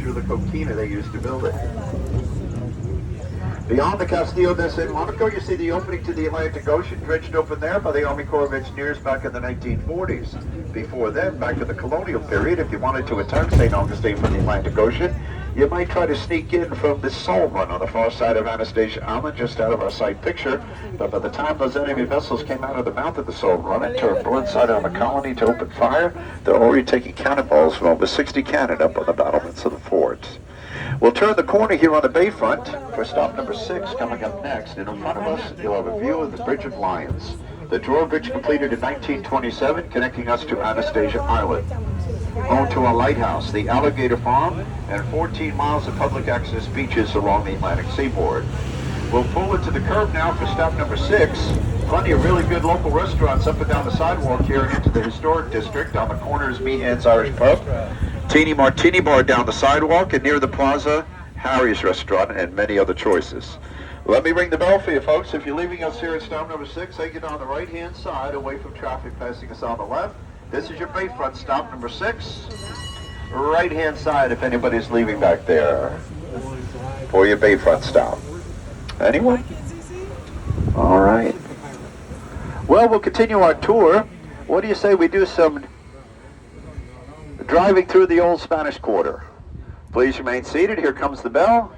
picture of the coquina they used to build it. Beyond the Castillo de San Monaco, you see the opening to the Atlantic Ocean, dredged open there by the Army Corps of Engineers back in the 1940s. Before then, back in the colonial period, if you wanted to attack St. Augustine from the Atlantic Ocean, you might try to sneak in from the Salt Run on the far side of Anastasia Island, just out of our sight picture. But by the time those enemy vessels came out of the mouth of the Salt Run and turned broadside on the colony to open fire, they're already taking cannonballs from over 60 cannon up on the battlements of the fort. We'll turn the corner here on the bayfront for stop number 6 coming up next. And in front of us, you'll have a view of the Bridge of Lions, the drawbridge completed in 1927, connecting us to Anastasia Island. Home to a lighthouse, the Alligator Farm, and 14 miles of public access beaches along the Atlantic seaboard. We'll pull it to the curb now for stop number 6. Plenty of really good local restaurants up and down the sidewalk here and into the historic district. On the corner is Meehan's Irish Pub, Teeny Martini Bar down the sidewalk, and near the plaza, Harry's Restaurant, and many other choices. Let me ring the bell for you folks. If you're leaving us here at stop number 6, take it on the right-hand side, away from traffic passing us on the left. This is your bayfront stop number 6. Right-hand side if anybody's leaving back there for your bayfront stop. Anyone? All right. Well, we'll continue our tour. What do you say we do some driving through the old Spanish Quarter? Please remain seated. Here comes the bell.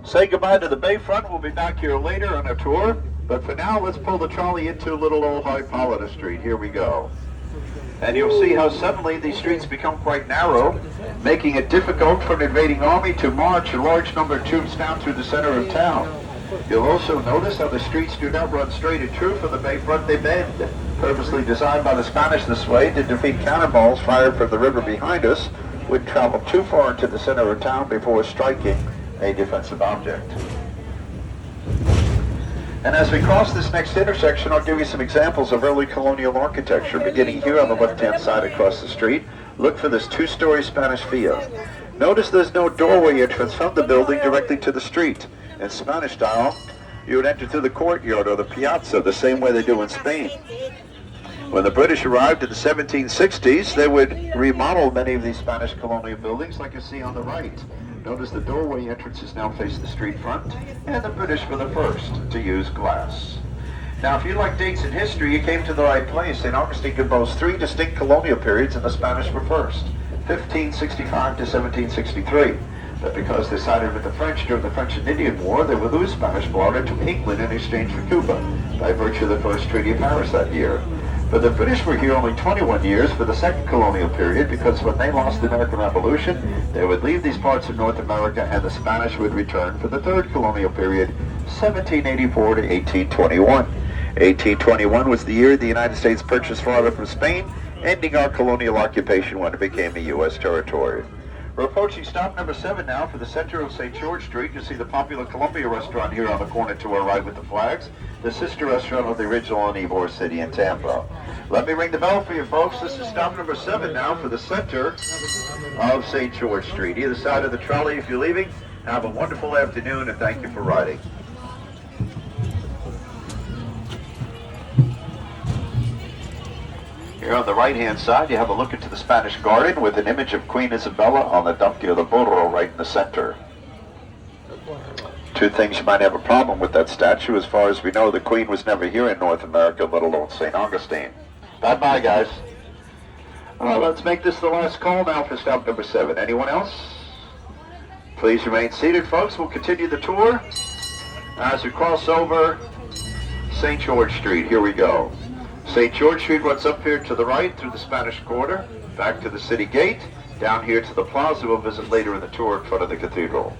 Say goodbye to the bayfront. We'll be back here later on our tour. But for now, let's pull the trolley into little old Hippolyta Street. Here we go. And you'll see how suddenly these streets become quite narrow, making it difficult for an invading army to march a large number of troops down through the center of town. You'll also notice how the streets do not run straight and true from the bayfront, they bend. Purposely designed by the Spanish this way to defeat cannonballs fired from the river behind us, would travel too far into the center of town before striking a defensive object. And as we cross this next intersection, I'll give you some examples of early colonial architecture. Beginning here on the left-hand side across the street, look for this two-story Spanish villa. Notice there's no doorway entrance from the building directly to the street. In Spanish style, you would enter through the courtyard or the piazza, the same way they do in Spain. When the British arrived in the 1760s, they would remodel many of these Spanish colonial buildings like you see on the right. Notice the doorway entrances now face the street front, and the British were the first to use glass. Now, if you like dates in history, you came to the right place. St. Augustine could boast 3 distinct colonial periods, and the Spanish were first, 1565 to 1763. But because they sided with the French during the French and Indian War, they would lose Spanish Florida to England in exchange for Cuba, by virtue of the First Treaty of Paris that year. But the British were here only 21 years for the second colonial period, because when they lost the American Revolution, they would leave these parts of North America and the Spanish would return for the third colonial period, 1784 to 1821. 1821 was the year the United States purchased Florida from Spain, ending our colonial occupation when it became a U.S. territory. We're approaching stop number 7 now for the center of St. George Street. You see the popular Columbia restaurant here on the corner to our right with the flags, the sister restaurant of the original in Ybor City in Tampa. Let me ring the bell for you folks. This is stop number 7 now for the center of St. George Street. Either side of the trolley if you're leaving. Have a wonderful afternoon and thank you for riding. Here on the right-hand side, you have a look into the Spanish Garden with an image of Queen Isabella on the Donkey of the Burro right in the center. Two things you might have a problem with that statue. As far as we know, the Queen was never here in North America, let alone St. Augustine. Bye-bye, guys. Let's make this the last call now for stop number 7. Anyone else? Please remain seated, folks. We'll continue the tour as we cross over St. George Street. Here we go. St. George Street runs up here to the right through the Spanish Quarter, back to the city gate, down here to the plaza we'll visit later in the tour in front of the cathedral.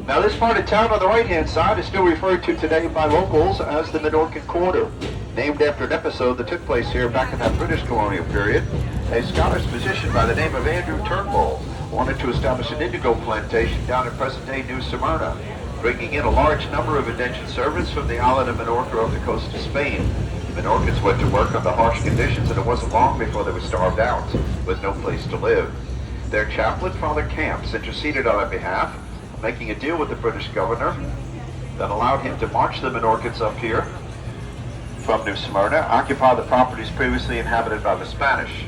Now this part of town on the right-hand side is still referred to today by locals as the Minorcan Quarter, named after an episode that took place here back in that British colonial period. A Scottish physician by the name of Andrew Turnbull wanted to establish an indigo plantation down in present-day New Smyrna, bringing in a large number of indentured servants from the island of Minorca off the coast of Spain. Minorcans went to work under harsh conditions, and it wasn't long before they were starved out, with no place to live. Their chaplain, Father Camps, interceded on their behalf, making a deal with the British governor that allowed him to march the Minorcans up here from New Smyrna, occupy the properties previously inhabited by the Spanish.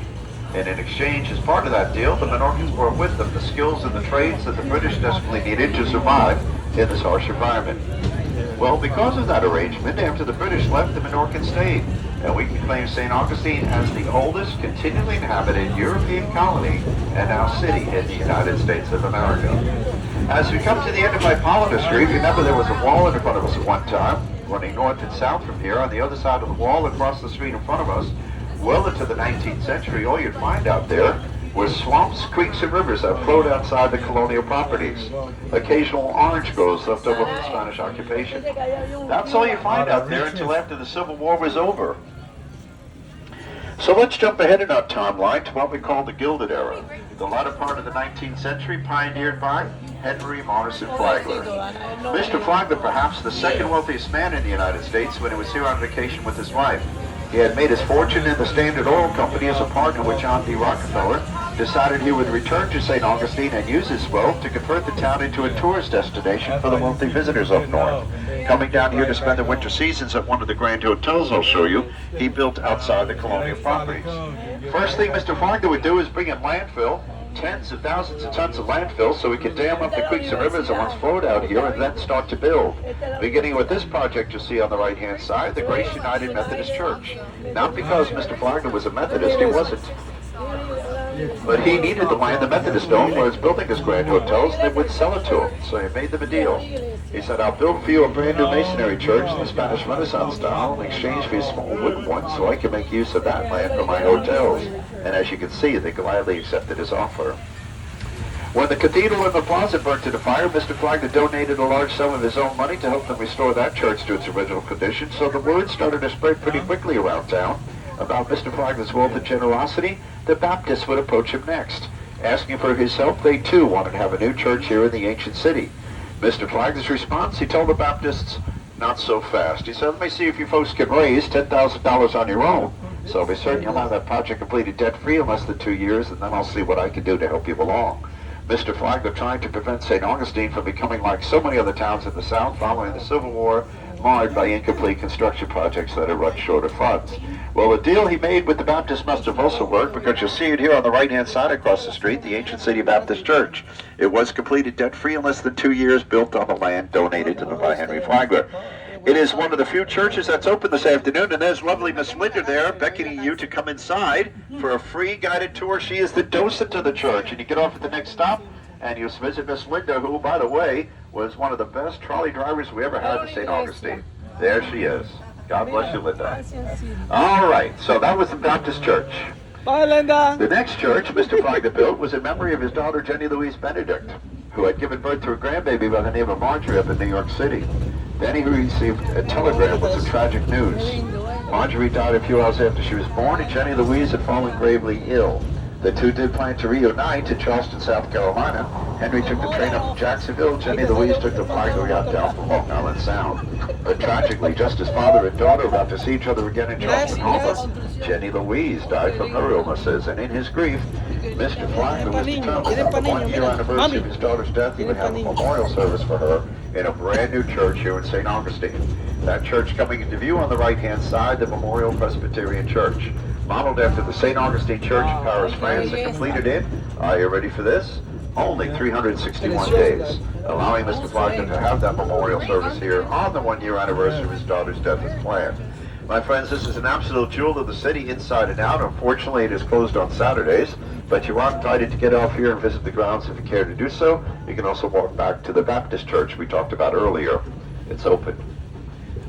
And in exchange, as part of that deal, the Menorcans brought with them the skills and the trades that the British desperately needed to survive in this harsh environment. Well, because of that arrangement, after the British left, the Menorcans stayed, and we can claim St. Augustine as the oldest continually inhabited European colony and now city in the United States of America. As we come to the end of Hippolyta Street, remember there was a wall in front of us at one time, running north and south from here. On the other side of the wall, across the street in front of us, well into the 19th century, all you'd find out there were swamps, creeks, and rivers that flowed outside the colonial properties. Occasional orange groves left over from the Spanish occupation. That's all you find out there until after the Civil War was over. So let's jump ahead in our timeline to what we call the Gilded Era, the latter part of the 19th century, pioneered by Henry Morrison Flagler. Mr. Flagler, perhaps the second wealthiest man in the United States, when he was here on vacation with his wife. He had made his fortune in the Standard Oil Company as a partner with John D. Rockefeller, decided he would return to St. Augustine and use his wealth to convert the town into a tourist destination for the wealthy visitors up north. Coming down here to spend the winter seasons at one of the grand hotels I'll show you, he built outside the colonial properties. First thing Mr. Flagler would do is bring in landfill, tens of thousands of tons of landfill, so we could dam up the creeks and rivers that once flowed out here and then start to build. Beginning with this project you see on the right-hand side, the Grace United Methodist Church. Not because Mr. Flagler was a Methodist, he wasn't. But he needed the land the Methodists owned where he was building his grand hotels, and they would sell it to him, so he made them a deal. He said, I'll build for you a brand new masonry church in the Spanish Renaissance style in exchange for a small wooden one so I can make use of that land for my hotels. And as you can see, they gladly accepted his offer. When the cathedral in the plaza burnt to the fire, Mr. Flagler donated a large sum of his own money to help them restore that church to its original condition, so the word started to spread pretty quickly around town about Mr. Flagler's wealth and generosity. The Baptists would approach him next. Asking for his help, they too wanted to have a new church here in the ancient city. Mr. Flagler's response, he told the Baptists, not so fast. He said, let me see if you folks can raise $10,000 on your own. So I'll be certain you'll have that project completed debt-free in less than 2 years, and then I'll see what I can do to help you along. Mr. Flagler tried to prevent St. Augustine from becoming like so many other towns in the South following the Civil War, marred by incomplete construction projects that had run short of funds. Well, the deal he made with the Baptists must have also worked, because you'll see it here on the right-hand side across the street, the Ancient City Baptist Church. It was completed debt-free in less than 2 years, built on the land donated to them by Henry Flagler. It is one of the few churches that's open this afternoon, and there's lovely Miss Linda there beckoning you to come inside for a free guided tour. She is the docent of the church, and you get off at the next stop, and you visit Miss Linda, who, by the way, was one of the best trolley drivers we ever had in St. Augustine. There she is. God bless you, Linda. All right, so that was the Baptist Church. Bye, Linda. The next church Mr. Flagler built was in memory of his daughter, Jenny Louise Benedict, who had given birth to a grandbaby by the name of Marjorie up in New York City. Then he received a telegram with some tragic news. Marjorie died a few hours after she was born, and Jenny Louise had fallen gravely ill. The two did plan to reunite in Charleston, South Carolina. Henry took the train up to Jacksonville. Jenny Louise took the Flagler yacht down from Long Island Sound. But tragically, just as father and daughter were about to see each other again in Charleston Harbor, Jenny Louise died from her illnesses, and in his grief, Mr. Flagler was determined on the one-year anniversary of his daughter's death, he would have a memorial service for her in a brand new church here in St. Augustine. That church coming into view on the right-hand side, the Memorial Presbyterian Church. Modeled after the St. Augustine Church in Paris, France, and completed in, are you ready for this? Only 361 days, allowing Mr. Flagler to have that memorial service here on the one-year anniversary of his daughter's death as planned. My friends, this is an absolute jewel of the city inside and out. Unfortunately, it is closed on Saturdays, but you are invited to get off here and visit the grounds if you care to do so. You can also walk back to the Baptist Church we talked about earlier. It's open.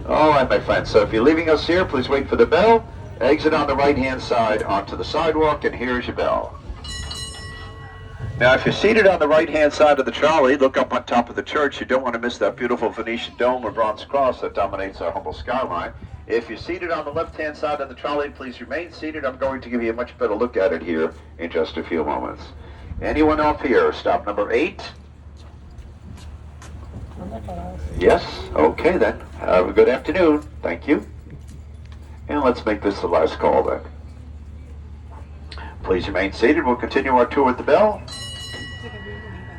All right, my friends, so if you're leaving us here, please wait for the bell. Exit on the right-hand side onto the sidewalk, and here's your bell. Now, if you're seated on the right-hand side of the trolley, look up on top of the church. You don't want to miss that beautiful Venetian dome or bronze cross that dominates our humble skyline. If you're seated on the left-hand side of the trolley, please remain seated. I'm going to give you a much better look at it here in just a few moments. Anyone off here? Stop number 8. Yes? Okay, then. Have a good afternoon. Thank you. And let's make this the last call, then. Please remain seated. We'll continue our tour with the bell.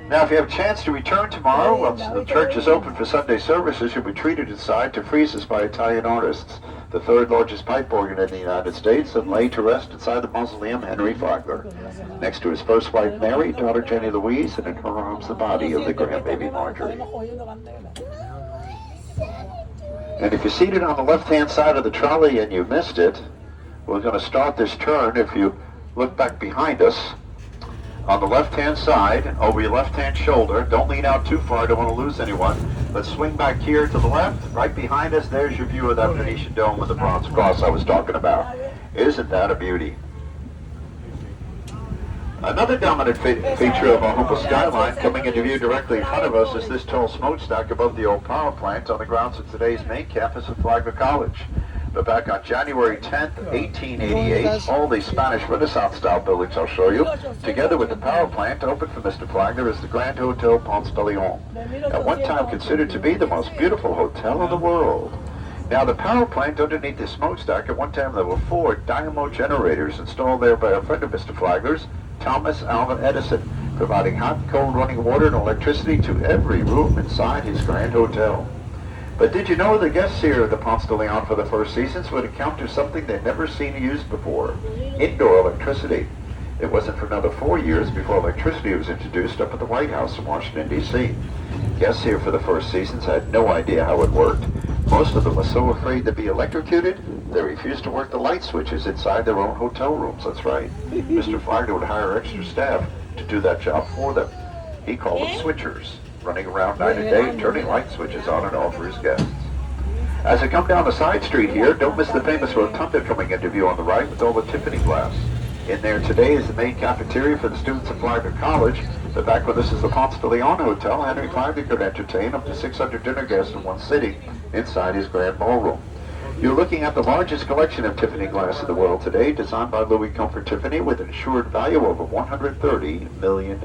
Now, if you have a chance to return tomorrow, once the church is open for Sunday services, you'll be treated inside to friezes by Italian artists. the third largest pipe organ in the United States, and laid to rest inside the mausoleum Henry Flagler, next to his first wife Mary, daughter Jenny Louise, and in her arms the body of the grandbaby Marjorie. And if you're seated on the left-hand side of the trolley and you missed it, we're going to start this turn. If you look back behind us, on the left-hand side, over your left-hand shoulder, don't lean out too far, don't want to lose anyone. Let's swing back here to the left. Right behind us, there's your view of that Venetian dome with the bronze cross I was talking about. Isn't that a beauty? Another dominant feature of our humble skyline coming into view directly in front of us is this tall smokestack above the old power plant on the grounds of today's main campus of Flagler College. But back on January 10th, 1888, all these Spanish Renaissance-style buildings I'll show you, together with the power plant, opened for Mr. Flagler as the Grand Hotel Ponce de Leon, at one time considered to be the most beautiful hotel in the world. Now, the power plant underneath the smokestack, at one time there were 4 dynamo generators installed there by a friend of Mr. Flagler's, Thomas Alva Edison, providing hot and cold running water and electricity to every room inside his Grand Hotel. But did you know the guests here at the Ponce de Leon for the first seasons would encounter something they'd never seen used before? Indoor electricity. It wasn't for another 4 years before electricity was introduced up at the White House in Washington, D.C. Guests here for the first seasons had no idea how it worked. Most of them were so afraid to be electrocuted, they refused to work the light switches inside their own hotel rooms. That's right. Mr. Flagler would hire extra staff to do that job for them. He called them switchers, running around night and day, turning light switches on and off for his guests. As I come down the side street here, don't miss the famous rotunda coming into view on the right with all the Tiffany glass. In there today is the main cafeteria for the students of Flagler College. But back when this is the Ponce de Leon Hotel, Henry Flagler could entertain up to 600 dinner guests in one sitting inside his grand ballroom. You're looking at the largest collection of Tiffany glass in the world today, designed by Louis Comfort Tiffany with an insured value of $130 million.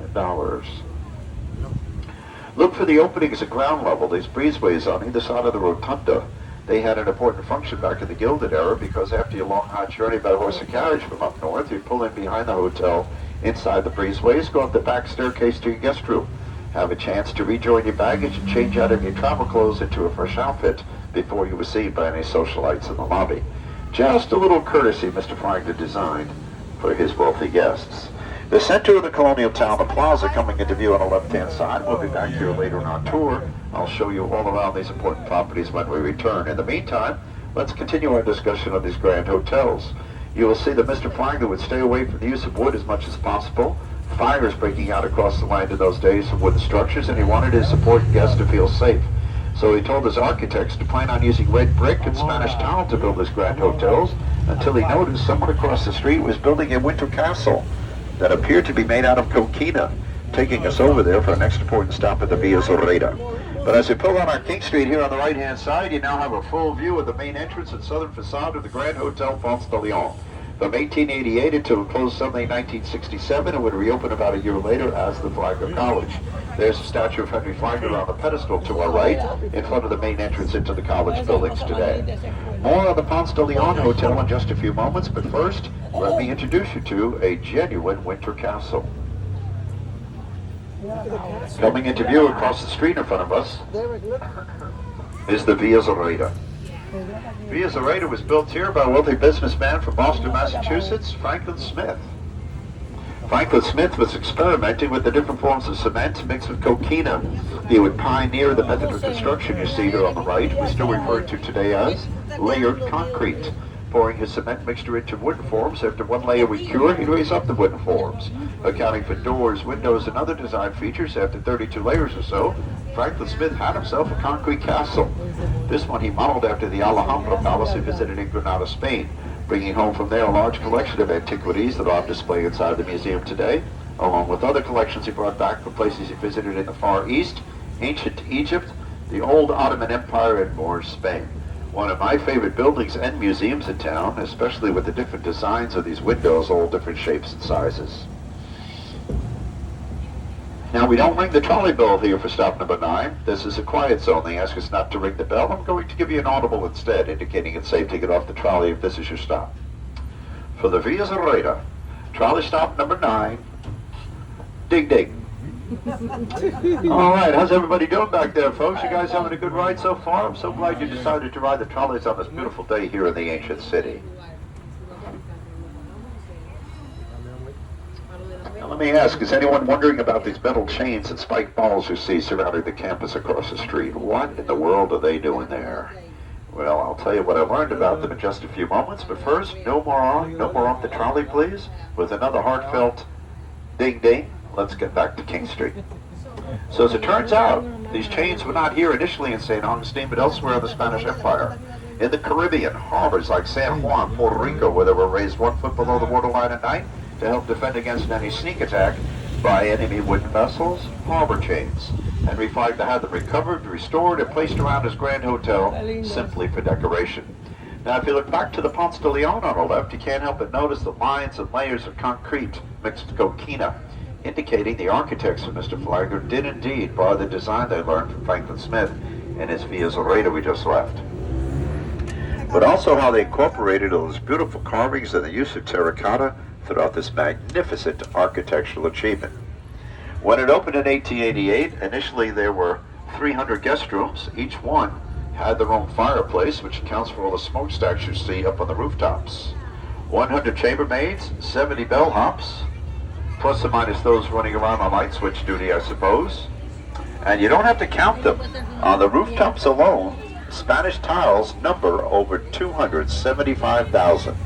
Look for the openings at ground level, these breezeways on either side of the rotunda. They had an important function back in the Gilded Era because after your long hot journey by horse and carriage from up north, you pull in behind the hotel inside the breezeways, go up the back staircase to your guest room, have a chance to rejoin your baggage and change out of your travel clothes into a fresh outfit before you were seen by any socialites in the lobby. Just a little courtesy Mr. Flagler designed for his wealthy guests. The center of the colonial town, the plaza, coming into view on the left-hand side. We'll be back here later in our tour. I'll show you all around these important properties when we return. In the meantime, let's continue our discussion of these grand hotels. You will see that Mr. Flagler would stay away from the use of wood as much as possible. Fires breaking out across the land in those days from wooden structures, and he wanted his supporting guests to feel safe. So he told his architects to plan on using red brick and Spanish tile to build his grand hotels, until he noticed someone across the street was building a winter castle that appeared to be made out of coquina, taking us over there for our next important stop at the Via Zorreda. But as we pull on our King Street here on the right-hand side, you now have a full view of the main entrance and southern facade of the Grand Hotel Ponce de Leon. From 1888 until it closed suddenly in 1967, it would reopen about a year later as the Flagler College. There's a statue of Henry Flagler on the pedestal to our right, in front of the main entrance into the college buildings today. More on the Ponce de Leon Hotel in just a few moments, but first, let me introduce you to a genuine winter castle. Coming into view across the street in front of us is the Via Zorreda. Via Zorreda was built here by a wealthy businessman from Boston, Massachusetts, Franklin Smith. Franklin Smith was experimenting with the different forms of cement mixed with coquina. He would pioneer the method of construction you see here on the right, we still refer to today as layered concrete. Pouring his cement mixture into wooden forms, after one layer would cure, he'd raise up the wooden forms. Accounting for doors, windows, and other design features, after 32 layers or so, Franklin Smith had himself a concrete castle. This one he modeled after the Alhambra Palace he visited in Granada, Spain, bringing home from there a large collection of antiquities that are on display inside the museum today, along with other collections he brought back from places he visited in the Far East, ancient Egypt, the old Ottoman Empire, and Moorish Spain. One of my favorite buildings and museums in town, especially with the different designs of these windows, all different shapes and sizes. Now, we don't ring the trolley bell here for stop number 9. This is a quiet zone. They ask us not to ring the bell. I'm going to give you an audible instead, indicating it's safe to get off the trolley if this is your stop. For the Via Zorreda, trolley stop number 9, ding ding. All right, how's everybody doing back there, folks? You guys having a good ride so far? I'm so glad you decided to ride the trolleys on this beautiful day here in the ancient city. Now let me ask, is anyone wondering about these metal chains and spiked balls you see surrounding the campus across the street? What in the world are they doing there? Well, I'll tell you what I learned about them in just a few moments, but first, no more off the trolley, please. With another heartfelt ding ding, let's get back to King Street. So as it turns out, these chains were not here initially in St. Augustine, but elsewhere in the Spanish Empire. In the Caribbean, harbors like San Juan, Puerto Rico, where they were raised 1 foot below the waterline at night to help defend against any sneak attack by enemy wooden vessels, harbor chains. Henry Flagler had them recovered, restored, and placed around his Grand Hotel simply for decoration. Now, if you look back to the Ponce de Leon on the left, you can't help but notice the lines and layers of concrete mixed with coquina, indicating the architects of Mr. Flagler did indeed borrow the design they learned from Franklin Smith in his Via Zoraida we just left. But also how they incorporated all those beautiful carvings and the use of terracotta throughout this magnificent architectural achievement. When it opened in 1888, initially there were 300 guest rooms. Each one had their own fireplace, which accounts for all the smokestacks you see up on the rooftops. 100 chambermaids, 70 bellhops, plus or minus those running around on light switch duty, I suppose. And you don't have to count them. On the rooftops alone, Spanish tiles number over 275,000.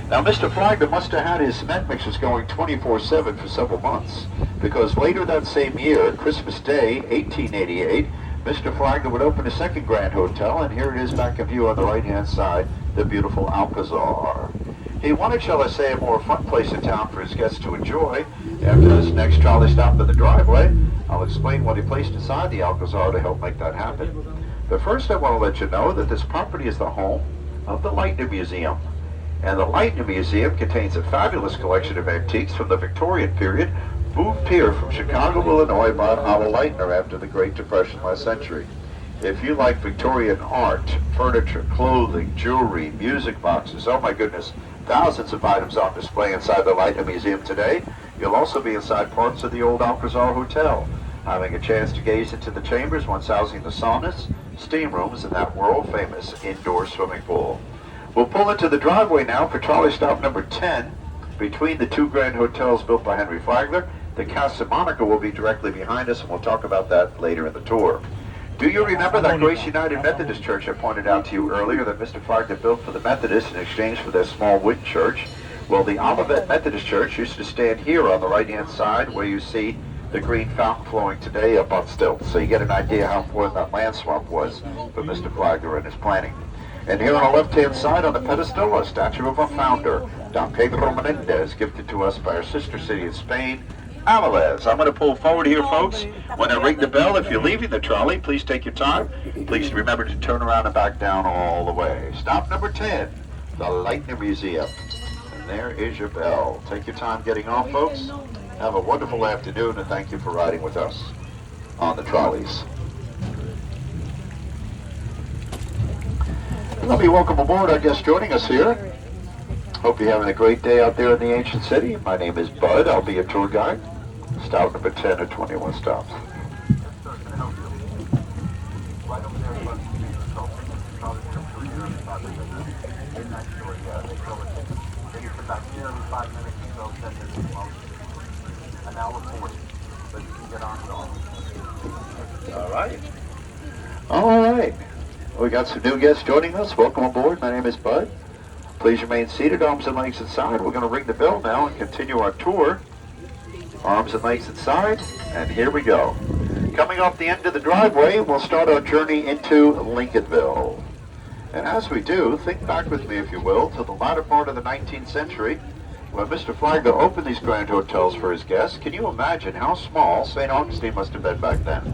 Now, Mr. Flagler must have had his cement mixers going 24/7 for several months, because later that same year, Christmas Day, 1888, Mr. Flagler would open a second Grand Hotel, and here it is back in view on the right-hand side, the beautiful Alcazar. He wanted, shall I say, a more fun place in town for his guests to enjoy. After this next trolley stop in the driveway, I'll explain what he placed inside the Alcazar to help make that happen. But first, I want to let you know that this property is the home of the Lightner Museum. And the Lightner Museum contains a fabulous collection of antiques from the Victorian period, moved here from Chicago, Illinois by Otto Lightner after the Great Depression last century. If you like Victorian art, furniture, clothing, jewelry, music boxes, oh my goodness, thousands of items on display inside the Lightner Museum today. You'll also be inside parts of the old Alcazar Hotel, having a chance to gaze into the chambers once housing the saunas, steam rooms, and that world-famous indoor swimming pool. We'll pull into the driveway now for trolley stop number 10. Between the two grand hotels built by Henry Flagler, the Casa Monica will be directly behind us, and we'll talk about that later in the tour. Do you remember that Grace United Methodist Church I pointed out to you earlier that Mr. Flagler built for the Methodists in exchange for their small wooden church? Well, the Olivet Methodist Church used to stand here on the right-hand side where you see the green fountain flowing today up on stilts. So you get an idea how important that land swamp was for Mr. Flagler and his planning. And here on the left-hand side on the pedestal, a statue of our founder, Don Pedro Menendez, gifted to us by our sister city in Spain, Avilés. I'm going to pull forward here, folks. When I ring the bell, if you're leaving the trolley, please take your time. Please remember to turn around and back down all the way. Stop number 10, the Lightner Museum. And there is your bell. Take your time getting off, folks. Have a wonderful afternoon, and thank you for riding with us on the trolleys. Let me welcome aboard our guests joining us here. Hope you're having a great day out there in the ancient city. My name is Bud. I'll be your tour guide. Stop number 10 at 21 stops. All right. All right. We got some new guests joining us. Welcome aboard. My name is Bud. Please remain seated, arms and legs inside. We're going to ring the bell now and continue our tour. Arms and legs inside, and here we go. Coming off the end of the driveway, we'll start our journey into Lincolnville. And as we do, think back with me, if you will, to the latter part of the 19th century, when Mr. Flagler opened these grand hotels for his guests. Can you imagine how small St. Augustine must have been back then?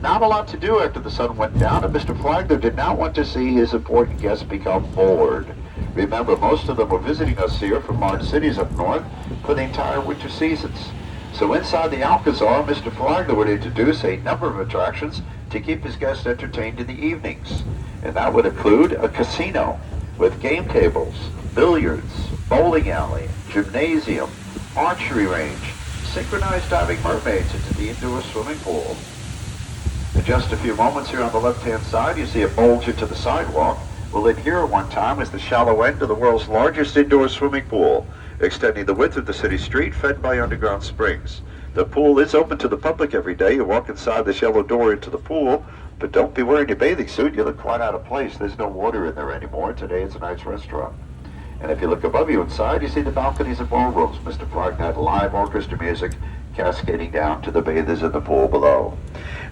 Not a lot to do after the sun went down, and Mr. Flagler did not want to see his important guests become bored. Remember, most of them were visiting us here from large cities up north for the entire winter seasons. So inside the Alcazar, Mr. Flagler would introduce a number of attractions to keep his guests entertained in the evenings. And that would include a casino with game tables, billiards, bowling alley, gymnasium, archery range, synchronized diving mermaids into the indoor swimming pool. In just a few moments here on the left-hand side, you see a bulge into the sidewalk. Well, in here at one time is the shallow end of the world's largest indoor swimming pool, extending the width of the city street, fed by underground springs. The pool is open to the public every day. You walk inside this yellow door into the pool, but don't be wearing your bathing suit. You look quite out of place. There's no water in there anymore. Today it's a nice restaurant. And if you look above you inside, you see the balconies and ballrooms. Mr. Clark had live orchestra music cascading down to the bathers in the pool below.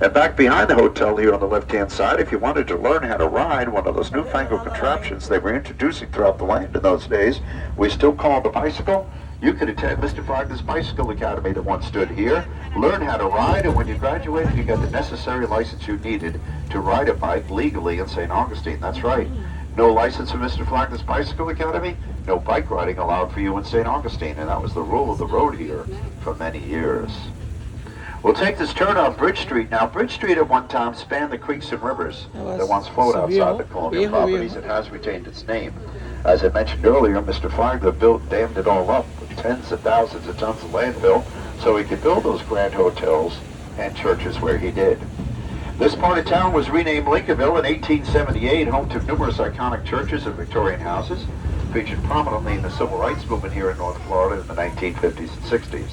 And back behind the hotel here on the left-hand side, if you wanted to learn how to ride one of those newfangled contraptions they were introducing throughout the land in those days, we still call the bicycle, you could attend Mr. Wagner's Bicycle Academy that once stood here, learn how to ride, and when you graduated, you got the necessary license you needed to ride a bike legally in St. Augustine. That's right. No license from Mr. Wagner's Bicycle Academy, no bike riding allowed for you in St. Augustine, and that was the rule of the road here for many years. We'll take this turn on Bridge Street. Now, Bridge Street at one time spanned the creeks and rivers that once flowed outside the colonial properties. It has retained its name. As I mentioned earlier, Mr. Flagler dammed it all up with tens of thousands of tons of landfill so he could build those grand hotels and churches where he did. This part of town was renamed Lincolnville in 1878, home to numerous iconic churches and Victorian houses, featured prominently in the civil rights movement here in North Florida in the 1950s and 60s.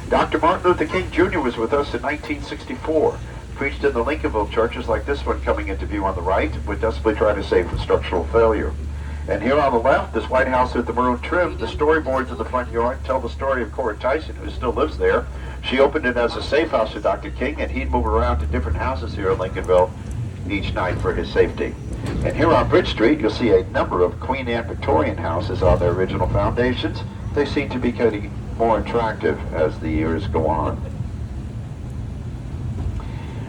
Dr. Martin Luther King Jr. was with us in 1964, preached in the Lincolnville churches like this one coming into view on the right, would desperately try to save from structural failure. And here on the left, this White House with the maroon trim, the storyboards in the front yard tell the story of Cora Tyson, who still lives there. She opened it as a safe house for Dr. King, and he'd move around to different houses here in Lincolnville each night for his safety. And here on Bridge Street, you'll see a number of Queen Anne Victorian houses on their original foundations. They seem to be getting more attractive as the years go on.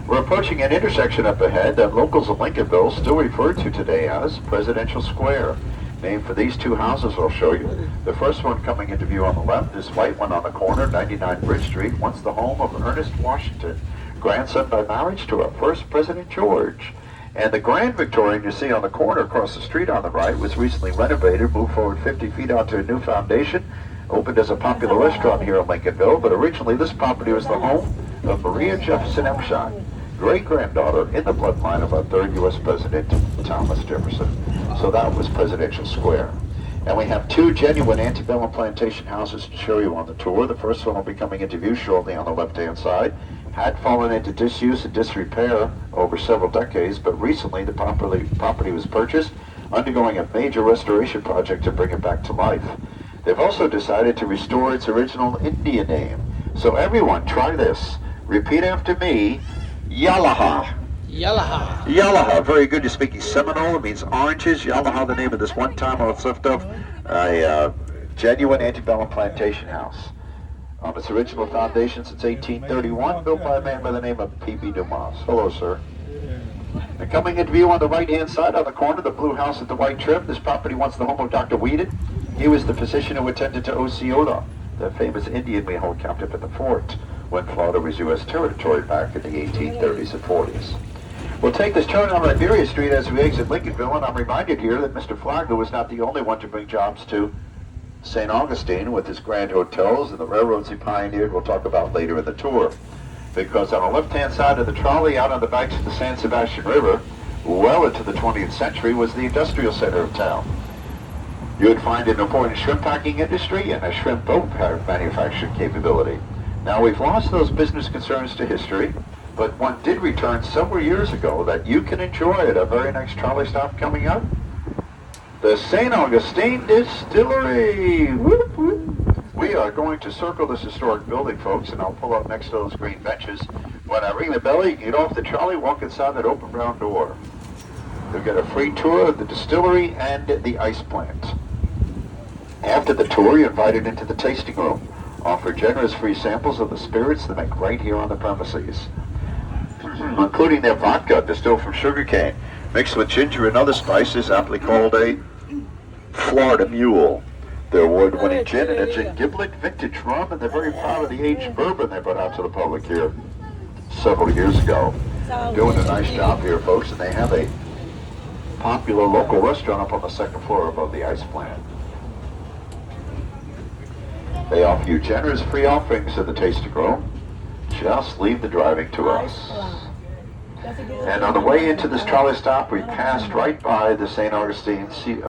We're approaching an intersection up ahead that locals of Lincolnville still refer to today as Presidential Square, named for these two houses I'll show you. The first one coming into view on the left, this white one on the corner, 99 Bridge Street, once the home of Ernest Washington, grandson by marriage to our first President George. And the Grand Victorian you see on the corner across the street on the right was recently renovated, moved forward 50 feet onto a new foundation, opened as a popular restaurant here in Lincolnville, but originally this property was the home of Maria Jefferson Emshine, great-granddaughter in the bloodline of our third U.S. President, Thomas Jefferson. So that was Presidential Square. And we have two genuine antebellum plantation houses to show you on the tour. The first one will be coming into view shortly on the left-hand side. Had fallen into disuse and disrepair over several decades, but recently the property was purchased, undergoing a major restoration project to bring it back to life. They've also decided to restore its original Indian name. So everyone, try this. Repeat after me. Yalaha. Yalaha. Yalaha. Very good. You're speaking Seminole. It means oranges. Yalaha, the name of this one-time I was lift of a genuine antebellum plantation house. On its original foundation since 1831, built by a man by the name of P.B. Dumas. Hello, sir. And coming into view on the right-hand side on the corner, the blue house with the white trim. This property once the home of Dr. Whedon. He was the physician who attended to Osceola, the famous Indian we held captive at the fort when Florida was U.S. territory back in the 1830s and 40s. We'll take this turn on Liberia Street as we exit Lincolnville, and I'm reminded here that Mr. Flagler was not the only one to bring jobs to St. Augustine with his grand hotels and the railroads he pioneered we'll talk about later in the tour. Because on the left-hand side of the trolley out on the banks of the San Sebastian River, well into the 20th century, was the industrial center of town. You would find an important shrimp packing industry and a shrimp boat manufacturing capability. Now, we've lost those business concerns to history, but one did return several years ago that you can enjoy at a very nice trolley stop coming up. The St. Augustine Distillery! Whoop, whoop. We are going to circle this historic building, folks, and I'll pull up next to those green benches. When I ring the bell, you can get off the trolley, walk inside that open brown door. You'll get a free tour of the distillery and the ice plant. After the tour, you're invited into the tasting room. Offer generous free samples of the spirits they make right here on the premises, including their vodka distilled from sugarcane, mixed with ginger and other spices, aptly called a Florida Mule. Their award-winning gin and a gin giblet, vintage rum, and they're very proud of the aged bourbon they brought out to the public here several years ago. Doing a nice job here, folks, and they have a popular local restaurant up on the second floor above the ice plant. They offer you generous free offerings in the tasting room. Just leave the driving to us. And on the way into this trolley stop, we passed right by the St. Augustine